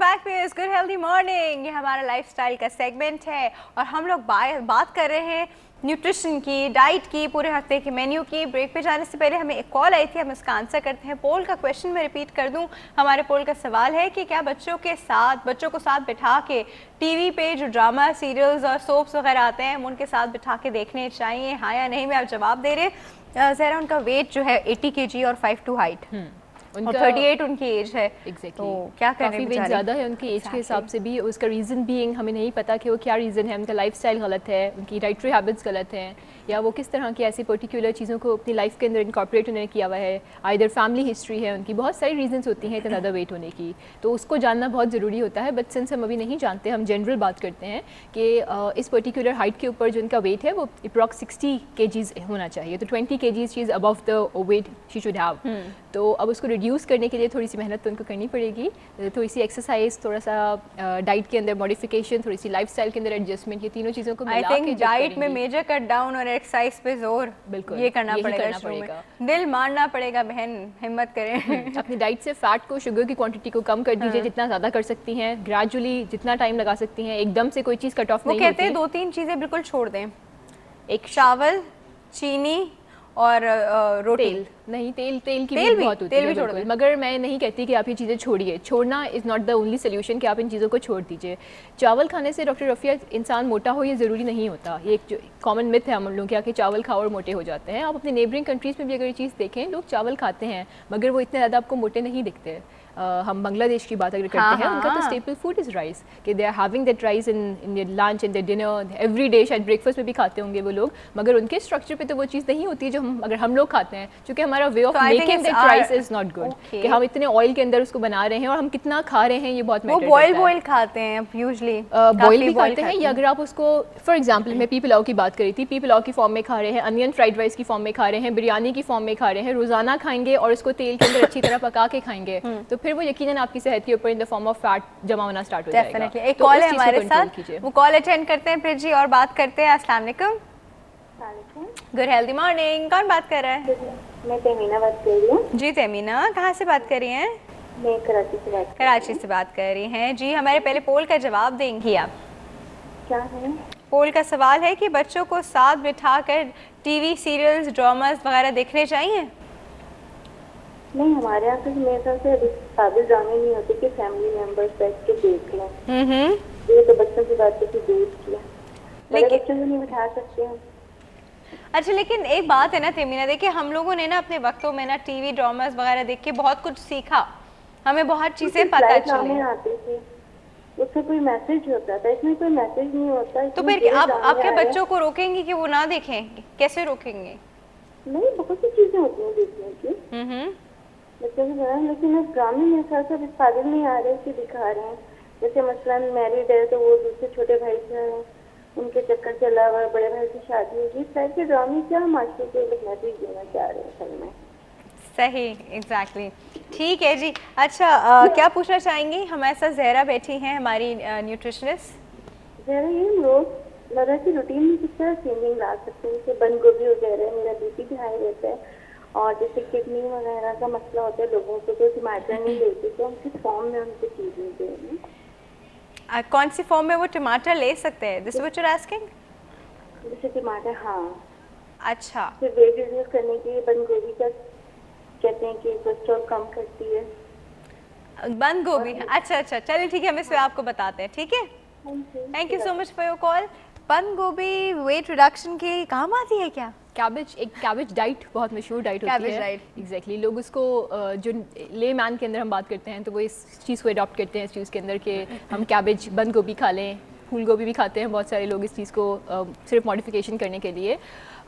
Back पे good healthy morning. ये हमारा लाइफस्टाइल का सेगमेंट है और हम लोग बात कर रहे हैं न्यूट्रिशन की, डाइट की, पूरे हफ्ते के मेन्यू की। ब्रेक पे जाने से पहले हमें एक कॉल आई थी, हम उसका आंसर करते हैं। पोल का क्वेश्चन मैं रिपीट कर दूं। हमारे पोल का सवाल है कि क्या बच्चों को साथ बिठा के टीवी पे जो ड्रामा, सीरियल्स और सोप्स वगैरह आते हैं उनके साथ बिठा के देखने चाहिए, हाँ या नहीं में आप जवाब दे रहे। ज़रा उनका वेट जो है 80 kg और 5'2" हाइट और 38 उनकी एज है। Exactly. तो क्या करें, काफ़ी वेट ज़्यादा है उनकी एज के हिसाब से भी। उसका रीज़न बीइंग हमें नहीं पता कि वो क्या रीज़न है। उनका लाइफस्टाइल गलत है, उनकी डाइटरी हैबिट्स गलत हैं, या वो किस तरह की ऐसी पर्टिकुलर चीज़ों को अपनी लाइफ के अंदर इनकॉर्पोरेट उन्होंने किया हुआ है। आइदर फैमिली हिस्ट्री है उनकी, बहुत सारी रीजंस होती हैं इतना ज़्यादा वेट होने की, तो उसको जानना बहुत ज़रूरी होता है। बट सिंस हम अभी नहीं जानते, हम जनरल बात करते हैं कि इस पर्टिकुलर हाइट के ऊपर जो उनका वेट है वो अप्रॉक्स 60 kgs होना चाहिए। तो 20 kgs she is above the weight she should have. तो अब उसको रिड्यूस करने के लिए थोड़ी सी मेहनत तो उनको करनी पड़ेगी, थोड़ी सी एक्सरसाइज, थोड़ा सा डाइट के अंदर मॉडिफिकेशन, थोड़ी सी लाइफस्टाइल के अंदर एडजस्टमेंट, ये तीनों चीज़ों को मिला के डाइट में मेजर कट डाउन और एक्सरसाइज पे जोर, बिल्कुल ये करना पड़ेगा। दिल मारना पड़ेगा, बहन हिम्मत करें। अपनी डाइट से फैट को, शुगर की क्वांटिटी को कम कर दीजिए जितना ज़्यादा कर सकती हैं, ग्रेजुअली जितना टाइम लगा सकती हैं। एकदम से कोई चीज़ कट ऑफ नहीं होती। वो कहते हैं 2-3 चीज़ें बिल्कुल छोड़ दें, एक चावल, चीनी और रोटी। तेल की भी बहुत होती है बिल्कुल, मगर मैं नहीं कहती कि आप ये चीज़ें छोड़िए। छोड़ना is not the only solution कि आप इन चीज़ों को छोड़ दीजिए। चावल खाने से डॉक्टर रफ़िया इंसान मोटा हो ये ज़रूरी नहीं होता। ये एक कॉमन मिथ है हम लोगों के यहाँ कि चावल खाओ और मोटे हो जाते हैं। आप अपने नेबरिंग कंट्रीज़ में भी अगर ये चीज़ देखें, लोग चावल खाते हैं मगर वो इतने ज़्यादा आपको मोटे नहीं दिखते। हम बांग्लादेश की बात अगर करते हैं, उनका तो स्टेपल फूड इज़ राइस, कि they are having that rice in their lunch, in their dinner, every day. शायद ब्रेकफास्ट में भी खाते होंगे वो लोग, मगर उनके स्ट्रक्चर पे तो वो चीज़ नहीं होती जो हम लोग खाते हैं, क्योंकि हमारा way of making that rice is not good. कि हम इतने ऑयल के अंदर उसको बना रहे हैं और हम कितना खा रहे हैं, ये बहुत मैटर करता है। वो बॉयल खाते हैं यूजुअली, बॉयल भी खाते हैं, या अगर आप उसको फॉर एग्जांपल मैं पी पुलाव की बात करी थी, पी पुलाव की फॉर्म में खा रहे हैं, अनियन फ्राइड राइस की फॉर्म में खा रहे हैं, बिरयानी की फॉर्म में खा रहे हैं, रोजाना खाएंगे और उसको तेल के अंदर अच्छी तरह पका के खाएंगे, तो फिर वो यकीनन आपकी सेहत के ऊपर in the form of fat जमा होना स्टार्ट हो जाएगा। एक कॉल है हमारे साथ, वो कॉल अटेंड करते हैं फिर जी और बात करते हैं। अस्सलाम वालेकुम। Good healthy morning. कौन बात कर रहा है? मैं तेमीना बात कर रही हूँ। जी तेमीना, कहाँ से बात कर रही हैं? मैं कराची से बात कर रही हैं जी। हमारे पहले पोल का जवाब देंगी आप? क्या है? पोल का सवाल है कि बच्चों को साथ बिठाकर टीवी सीरियल्स, ड्रामास वगैरह देखने चाहिए? नहीं, हमारे यहाँ तो मेरे ख्याल से काबिल ड्रामे नहीं होते कि फैमिली मेंबर्स बैठ के देख लें। ये तो बच्चों की बात है दूर किया, लेकिन बच्चों को नहीं बिठा सकते हैं। अच्छा, लेकिन एक बात है ना तेमीना, देखिए हम लोगों ने ना अपने वक्तों में ना टीवी ड्रामास वगैरह देख के बहुत कुछ सीखा, हमें बहुत चीजें पता चली। आते थे, उससे कोई मैसेज होता था, इसमें कोई मैसेज नहीं होता। तो फिर आप आपके बच्चों को रोकेंगे कि वो ना देखें? कैसे रोकेंगे? नहीं, बहुत सी चीजें होती हैं देखने की बच्चों की, लेकिन इस ड्रामे में साथ साथ इस काबिल नहीं आ रहे कि दिखा रहे हैं। जैसे मसलन मैरिड है तो वो दूसरे छोटे भाई से उनके चक्कर चला हुआ, बड़े भाई की शादी होगी, इस टाइप के ड्रामे क्या माशरे को मैसेज देना चाह रहे हैं असल में। सही, एग्जैक्टली। ठीक है जी। अच्छा, क्या पूछना चाहेंगी? हमारे साथ जहरा बैठी हैं, हमारी न्यूट्रिशनिस्ट। जहरा, ये हम रोज लगा कि रूटीन में किस तरह चेंजिंग ला सकते हैं? जैसे बंद गोभी वगैरह, मेरा बीपी भी हाई रहता है, और जैसे किडनी वगैरह का मसला होता है लोगों को, तो टमाटर नहीं लेते, तो हम किस फॉर्म में उनको चीजें दें? कौन सी फॉर्म में वो टमाटर ले सकते हैं? This what you are asking? जैसे टमाटर, हाँ। अच्छा, फिर वेट रिड्यूस करने के लिए बंद गोभी का कहते हैं कि कोलेस्ट्रॉल कम करती है बंद गोभी। अच्छा, चलिए ठीक है, हम इस पे आपको बताते हैं। ठीक है, thank you so much for your call. बंद गोभी वेट रिडक्शन के काम आती है क्या? कैबेज डाइट बहुत मशहूर डाइट होती है। एग्जैक्टली, लोग उसको जो ले मैन के अंदर हम बात करते हैं तो वो इस चीज़ को अडॉप्ट करते हैं, इस चीज़ के अंदर कि हम कैबेज, बंद गोभी खा लें, फूल गोभी भी खाते हैं बहुत सारे लोग इस चीज़ को सिर्फ मॉडिफिकेशन करने के लिए।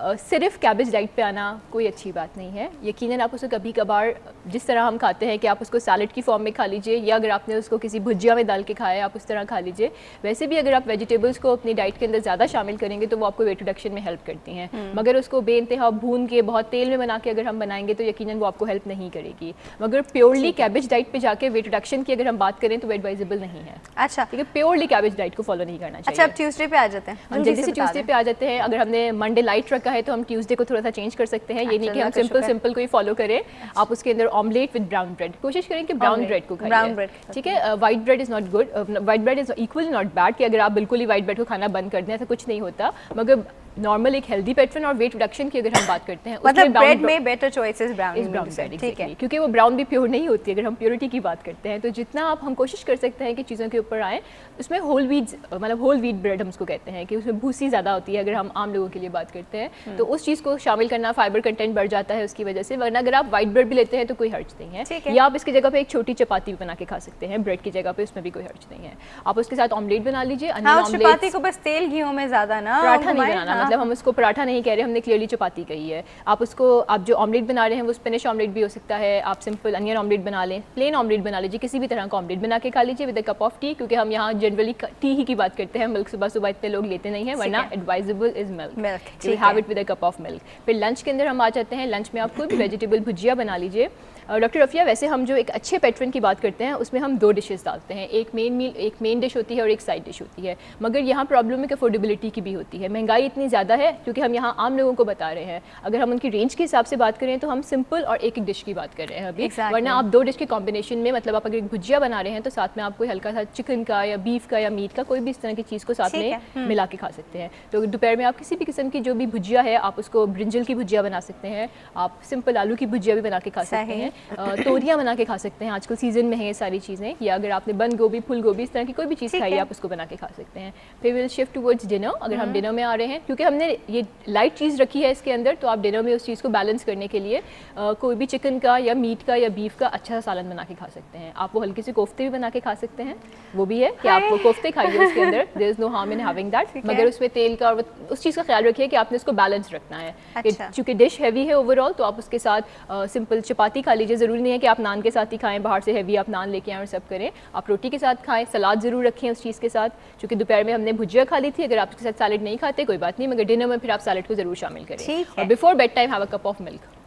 सिर्फ कैबेज डाइट पे आना कोई अच्छी बात नहीं है। यकीनन आप उसको कभी कभार जिस तरह हम खाते हैं कि आप उसको सैलड की फॉर्म में खा लीजिए, या अगर आपने उसको किसी भुजिया में डाल के खाया आप उस तरह खा लीजिए। वैसे भी अगर आप वेजिटेबल्स को अपनी डाइट के अंदर ज़्यादा शामिल करेंगे तो वो आपको वेट रिडक्शन में हेल्प करती हैं, मगर उसको बेइंतहा भून के बहुत तेल में बना के अगर हम बनाएंगे तो यकीनन वो आपको हेल्प नहीं करेगी। मगर प्योरली कैबेज डाइट पर जाके वेट रिडक्शन की अगर हम बात करें तो वो एडवाइजेबल नहीं है। अच्छा, ठीक है, प्योरली कैबेज डाइट को फॉलो नहीं करना अच्छा, चाहिए। अब ट्यूसडे पे आ जाते हैं, हम जल्दी से ट्यूसडे पे आ जाते हैं। अगर हमने मंडे लाइट रखा है तो हम ट्यूसडे को थोड़ा सा चेंज कर सकते हैं। ये नहीं कि हम सिंपल कोई फॉलो करें। आप उसके अंदर ऑमलेट विद ब्राउन ब्रेड, कोशिश करें कि ब्राउन ब्रेड को खाइए, ठीक है। White bread is not good, white bread is equally not bad कि अगर आप बिल्कुल ही व्हाइट ब्रेड को खाना बंद कर दें ऐसा कुछ नहीं होता, मगर नॉर्मल एक हेल्दी पैटर्न और वेट रिडक्शन की अगर हम बात करते हैं, मतलब ब्रेड में बेटर चॉइसेस ब्राउन ब्रेड, ठीक है, क्योंकि वो ब्राउन भी प्योर नहीं होती। अगर हम प्योरिटी की बात करते हैं तो जितना हम कोशिश कर सकते हैं कि चीज़ों के ऊपर आए, उसमें होल व्हीट, मतलब होल व्हीट ब्रेड हम उसको कहते हैं कि उसमें भूसी ज़्यादा होती है। अगर हम आम लोगों के लिए बात करते हैं तो उस चीज़ को शामिल करना, फाइबर कंटेंट बढ़ जाता है उसकी वजह से। वरना अगर आप व्हाइट ब्रेड भी लेते हैं तो कोई हर्ज नहीं है, या आप इसकी जगह पे एक छोटी चपाती भी बना के खा सकते हैं ब्रेड की जगह पे, उसमें भी कोई हर्ज नहीं है। आप उसके साथ ऑमलेट बना लीजिए। चपाती को बस तेल घी में ज़्यादा ना पराठा नहीं बनाना, मतलब हम उसको पराठा नहीं कह रहे, हमने क्लियरली चपाती कही है। आप उसको, आप जो ऑमलेट बना रहे हैं वो स्पिनिश ऑमलेट भी हो सकता है, आप सिंपल अनियन ऑमलेट बना लें, प्लेन ऑमलेट बना लीजिए, किसी भी तरह का ऑमलेट बना के खा लीजिए with a cup of T, क्योंकि हम यहाँ जनरली टी ही की बात करते हैं, मिल्क सुबह सुबह इतने लोग लेते नहीं हैं, वरना advisable is milk, you have it with a cup of milk. फिर लंच के अंदर हम आ जाते हैं। लंच में आप कोई भी वेजिटेबल भुजिया बना लीजिए। डॉक्टर रफिया, वैसे हम जो एक अच्छे पैटर्न की बात करते हैं उसमें हम 2 डिशेस डालते हैं, एक मेन मील, एक मेन डिश होती है और एक साइड डिश होती है, मगर यहाँ प्रॉब्लम एक अफोर्डेबिलिटी की भी होती है। महंगाई इतनी ज़्यादा है क्योंकि हम यहाँ आम लोगों को बता रहे हैं, अगर हम उनकी रेंज के हिसाब से बात करें तो हम सिंपल और एक डिश की बात कर रहे हैं अभी, वरना आप 2 डिश के कॉम्बिनेशन में, मतलब आप अगर एक भुजिया बना रहे हैं तो साथ में आप कोई हल्का सा चिकन का या बीफ का या मीट का कोई भी इस तरह की चीज़ को साथ में मिला के खा सकते हैं। तो दोपहर में आप किसी भी किस्म की जो भी भुजिया है, आप उसको ब्रिंजल की भुजिया बना सकते हैं, आप सिंपल आलू की भुजिया भी बना के खा सकते हैं, तोरियाँ बना के खा सकते हैं, आजकल सीजन में है ये सारी चीज़ें, या अगर आपने बंद गोभी, फूल गोभी, इस तरह की कोई भी चीज़ खाई है आप उसको बना के खा सकते हैं। फिर विल शिफ्ट टुवर्ड्स डिनर। अगर हम डिनर में आ रहे हैं, क्योंकि हमने ये लाइट चीज़ रखी है इसके अंदर, तो आप डिनर में उस चीज़ को बैलेंस करने के लिए कोई भी चिकन का या मीट का या बीफ का अच्छा सा सालन बना के खा सकते हैं। आप वो हल्के से कोफ्ते भी बना के खा सकते हैं, वो भी है कि आप वो कोफ्ते खाइए उसके अंदर, there is no harm in having that, मगर उसमें तेल का और उस चीज़ का ख्याल रखिए कि आपने उसको बैलेंस रखना है। क्योंकि डिश हैवी है ओवरऑल, तो आप उसके साथ सिंपल चपाती खा लीजिए, ज़रूरी नहीं है कि आप नान के साथ ही खाएं, बाहर से हैवी आप नान लेके आएँ और सब करें, आप रोटी के साथ खाएं, सलाद ज़रूर रखें उस चीज़ के साथ। क्योंकि दोपहर में हमने भुजिया खा ली थी, अगर आप उसके साथ सैलेड नहीं खाते कोई बात नहीं, मगर डिनर में फिर आप सैलेड को ज़रूर शामिल करें। और before bed time have a cup of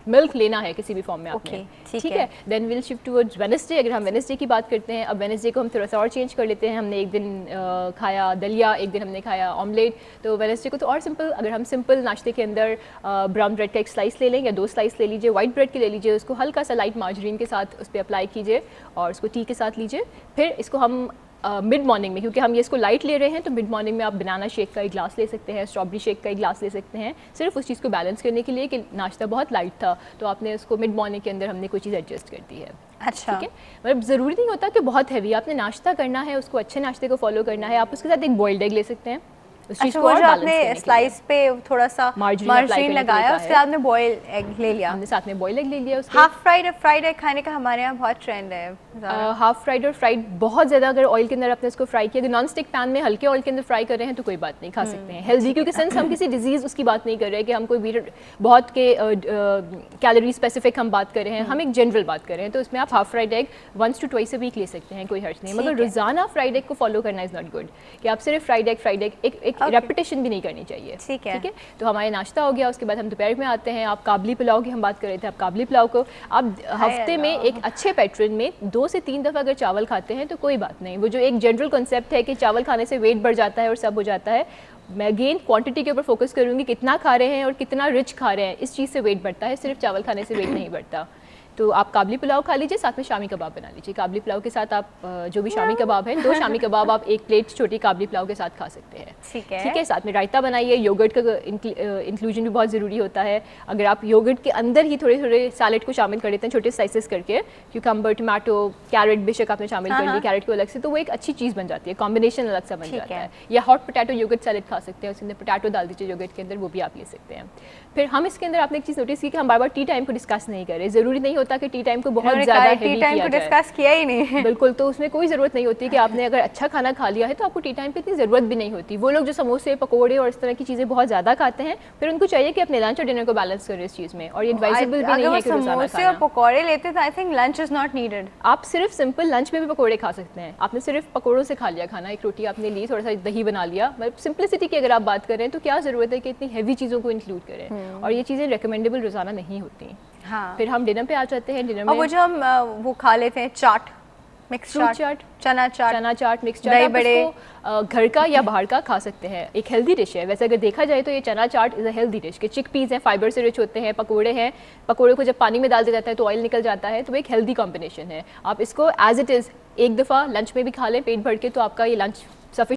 milk लेना है किसी भी फॉर्म में आपने, ठीक है। Then will shift towards Wednesday. अगर हम वेडनेसडे की बात करते हैं, अब वेडनेसडे को हम थोड़ा सा और चेंज कर लेते हैं। हमने एक दिन खाया दलिया, एक दिन हमने खाया ऑमलेट, तो वेडनेसडे को तो और सिंपल, अगर हम सिंपल नाश्ते के अंदर ब्राउन ब्रेड का एक स्लाइस ले लें या 2 स्लाइस ले लीजिए, व्हाइट ब्रेड के ले लीजिए, उसको हल्का सा लाइट मार्जरीन के साथ उस पर अप्लाई कीजिए और उसको टी के साथ लीजिए। फिर इसको हम मिड मॉर्निंग में, क्योंकि हम ये इसको लाइट ले रहे हैं, तो मिड मॉर्निंग में आप बनाना शेक का एक ग्लास ले सकते हैं, स्ट्रॉबेरी शेक का एक ग्लास ले सकते हैं, सिर्फ उस चीज़ को बैलेंस करने के लिए कि नाश्ता बहुत लाइट था, तो आपने उसको मिड मॉर्निंग के अंदर हमने कोई चीज़ एडजस्ट कर दी है। अच्छा, ठीक है, मतलब ज़रूरी नहीं होता कि बहुत हैवी आपने नाश्ता करना है, उसको अच्छे नाश्ते को फॉलो करना है, आप उसके साथ एक बॉइल्ड एग ले सकते हैं। अच्छा, वो जो आपने स्लाइस पे थोड़ा सा मार्जरीन लगाया, उसके बाद में बॉयल एग ले लिया, हमने साथ में बॉयल एग ले लिया। उसके हाफ फ्राइड एग खाने का हमारे यहाँ बहुत ट्रेंड है। हाफ फ्राइड और फ्राइड बहुत ज़्यादा अगर ऑयल के अंदर आपने इसको फ्राई किया, अगर नॉन स्टिक पैन में हल्के ऑयल के अंदर फ्राई कर रहे हैं तो कोई बात नहीं, खा सकते हैं हेल्दी, क्योंकि सेंस हम किसी डिजीज़ उसकी बात नहीं कर रहे हैं कि हम कोई बहुत के कैलोरी स्पेसिफिक हम बात कर रहे हैं, हम एक जनरल बात कर रहे हैं, तो इसमें आप half fried egg 1 to 2 week ले सकते हैं, कोई हर्ज नहीं। मगर रोज़ाना फ्राइड एग को फॉलो करना इज़ नॉट गुड, कि आप सिर्फ फ्राइड एग एक रेपिटेशन भी नहीं करनी चाहिए, ठीक है। तो हमारे नाश्ता हो गया, उसके बाद हम दोपहर में आते हैं। आप काबली पुलाव की हम बात कर रहे थे, आप काबली पुलाव को आप हफ्ते में एक अच्छे पैटर्न में 2 से 3 दफ़ा अगर चावल खाते हैं तो कोई बात नहीं। वो जो एक जनरल कॉन्सेप्ट है कि चावल खाने से वेट बढ़ जाता है और सब हो जाता है, मैं अगेन क्वांटिटी के ऊपर फोकस करूँगी, कितना खा रहे हैं और कितना रिच खा रहे हैं, इस चीज़ से वेट बढ़ता है, सिर्फ चावल खाने से वेट नहीं बढ़ता। तो आप काबली पुलाव खा लीजिए, साथ में शामी कबाब बना लीजिए। काबली पुलाव के साथ आप जो भी शामी कबाब है, 2 शामी कबाब आप 1 प्लेट छोटी काबली पुलाव के साथ खा सकते हैं, ठीक है। साथ में रायता बनाइए, योगर्ट का इंक्लूजन भी बहुत ज़रूरी होता है। अगर आप योगर्ट के अंदर ही थोड़े थोड़े सैलेड को शामिल कर देते हैं, छोटे स्लाइसेस करके, क्यूकम्बर, टमाटो, कैरेट बेशक आपने शामिल कर ली, कैरेट को अलग से, तो वो एक अच्छी चीज़ बन जाती है, कॉम्बिनेशन अलग सा बन जाता है। या हॉट पोटैटो योगर्ट सैलेड खा सकते हैं, उसके अंदर पोटैटो डाल दीजिए योगर्ट के अंदर, वो भी आप ले सकते हैं। फिर हम इसके अंदर आपने एक चीज़ नोटिस की कि हम बार बार टी टाइम को डिस्कस नहीं कर रहे, ज़रूरी नहीं होता कि टी टाइम को बहुत ज़्यादा हेवी किया जाए, डिस्कस किया ही नहीं बिल्कुल। तो उसमें कोई ज़रूरत नहीं होती कि आपने अगर अच्छा खाना खा लिया है तो आपको टी टाइम पे इतनी ज़रूरत भी नहीं होती। वो लोग जो समोसे, पकोड़े और इस तरह की चीज़ें बहुत ज़्यादा खाते हैं, फिर उनको चाहिए कि अपने लंच और डिनर को बैलेंस करें इस चीज़ में, और ये एडवाइजेबल भी नहीं है कि समोसे और पकोड़े लेते तो I think lunch is not needed. आप सिर्फ सिंपल लंच में भी पकोड़े खा सकते हैं, आपने सिर्फ पकोड़ों से खा लिया खाना, एक रोटी आपने ली, थोड़ा सा दही बना लिया, मतलब सिंपलिसिटी की अगर आप बात करें तो क्या ज़रूरत है कि इतनी हैवी चीज़ों को इंक्लूड करें, और ये चीज़ें रिकमेंडेबल रोज़ाना नहीं होती। हाँ। फिर हम डिनर पे आ जाते हैं। डिनर में वो जो हम वो खा लेते हैं चाट, मिक्स फ्रूट चाट, चाट, चना चाट, मिक्स चाट, आप इसको घर का या बाहर का खा सकते हैं। एक हेल्दी डिश है वैसे, अगर देखा जाए तो ये चना चाट इज़ अ हेल्दी डिश के चिक पीस हैं, फाइबर से रिच होते हैं, पकोड़े हैं, पकोड़े को जब पानी में डाल दिया जाता है तो ऑयल निकल जाता है, तो एक हेल्दी कॉम्बिनेशन है। आप इसको एज इट इज़ एक दफ़ा लंच में भी खा लें पेट भर के, तो आपका ये लंच सफिशिएंट